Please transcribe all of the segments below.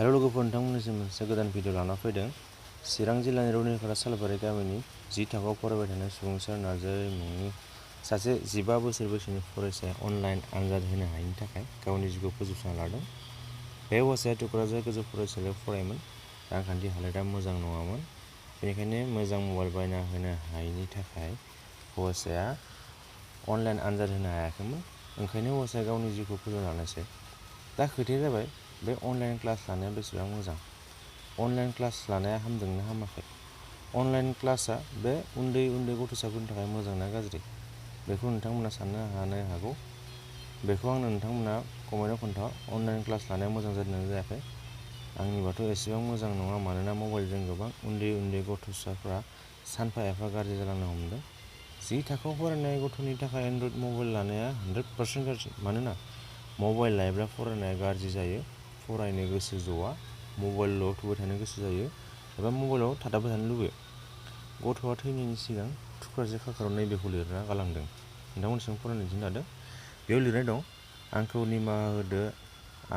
Hello लोगोफोर, नोंथांमोननिसिम मोनसे गोदान भिडिअ लाना फैदों। चिरां जिल्लानि रौनिखारा सालबारि गामिनि 10 थाखोआव फरायबाय थानाय सुबुंसार नार्जारि मुंनि सासे 15 बोसोर बैसोनि फरायसाया अनलाइन आनजाद होनो हायैनि थाखाय गावनि जिउखौ फोजोबस्रांना लादों। बे हौवासाया टुक्राझार गोजौ फरायसालियाव फरायोमोन। रांखान्थि हालोदा मोजां नङामोन, बेनिखायनो मोजां मबाइल बायना होनो हायैनि थाखाय हौवासाया अनलाइन आनजाद होनो हायाखैमोन। ओंखायनो हौवासाया गावनि जिउखौ फोजोबना लानायसै। दा खोथाया जाबाय, बे अनलाइन क्लास लानाया बेसेबां मोजां? अनलाइन क्लास लानाया हामदोंना हामाखै? अनलाइन क्लासआ बे उन्दै गथ'साफोरनि थाखाय मोजां ना गाज्रि? बेखौ नोंथांमोना साननो हागौ। बेखौ आंनो नोंथांमोना कमेन्टआव खोन्था। अनलाइन क्लास लानाया मोजां जादोंना जायाखै? आंनिबाथ' एसेबां मोजां नङा, मानोना मबाइलजों गोबां उन्दै गथ'साफोरा सानफा एफा गाज्रि जालांनो हमदों। 10 थाखोआव फरायनाय गथ'नि थाखाय एन्ड्रइड मबाइल लानाया 100% गाज्रि। मानोना मबाइल लायोब्ला फरायनाया गाज्रि जायो, फरायनो गोसो ज'आ, मबाइलाव थुबाय थानो गोसो जायो एबा मबाइलाव थादाबबाय थानो लुबैयो। गथ'आ थैनायनि सिगां थुख्रासे खाखोराव नैबेखौ लिरना गालांदों। नोंथांमोननिसिम फरायनो थिनजादों। बेयाव लिरनाय दं, आंखौ निमाहा होदो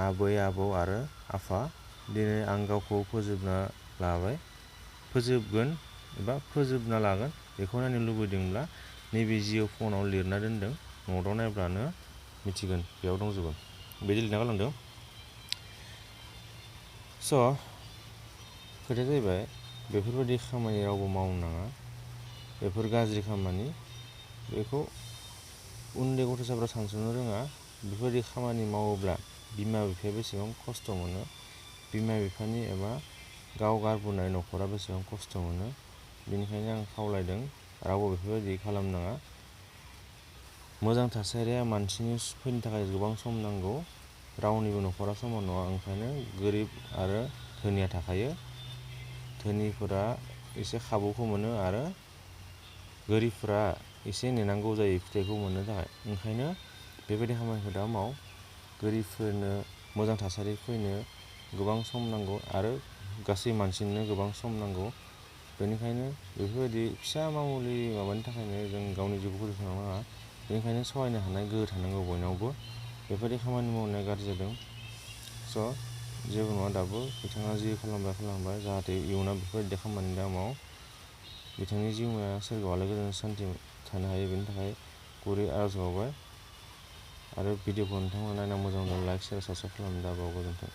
आबै आबौ आरो आफा, दिनै आं गावखौ फोजोबना लागोन। बेखौ नायनो लुबैदोंब्ला नैबे जिअ फनाव लिरना दोनदों, नटआव नायब्लानो मिथिगोन, बेयाव दंजोबो। बिदि लिरना गालांदों। खोथाया जाहैबाय, बेफोरबायदि खामानि रावबो मावनो नाङा। बेफोर गाज्रि खामानि। बेखौ उन्दै गथ'साफ्रा सानस'नो रोङा। बेफोरबायदि खामानि मावोब्ला बिमा बिफाया बेसेबां खस्थ' मोनो, बिमा बिफानि एबा गाव गारबोनाय न'खरा बेसेबां खस्थ' मोनो। बेनिखायनो आं खावलायदों, रावबो बेफोरबायदि खालामनाङा। मोजां थासारिया मानसिनि फैनो थाखाय गोबां सम नांगौ। रावनिबो न'खरा समान नङा। ओंखायनो गोरिब आरो धोनिया थाखायो। धोनिफोरा एसे खाबुखौ मोनो आरो गोरिबफोरा एसे नेनांगौ जायो फिथाइखौ मोननो थाखाय। ओंखायनो बेबायदि खामानिखौ दा माव। गोरिबफोरनो मोजां थासारि फैनो गोबां सम नांगौ आरो गासै मानसिनो गोबां सम नांगौ। बेनिखायनो बेफोरबायदि फिसा मामुलि माबानि थाखायनो जों गावनि जिउखौ फोजोबस्रांनो नाङा। बेनिखायनो सहायनो हानाय गोहो थानांगौ बयनावबो। बेफोरबायदि खामानि मावनाया गाज्रि जादों। जेबो नङा, दाबो बिथाङा जि खालामबाय, जाहाथे इयुनाव बेफोरबायदि खामानि दा माव। बिथांनि जिउमाया सोरगोआव आलो गोजोन सान्थि थानो हायो, बेनि थाखाय गुरै आरज गाबबाय। आरो भिडिअखौ नोंथांमोना नायना मोजां मोनोब्ला लाइक, शेयार, साबस्क्राइब खालामनो दाबाव। गोजोन्थों।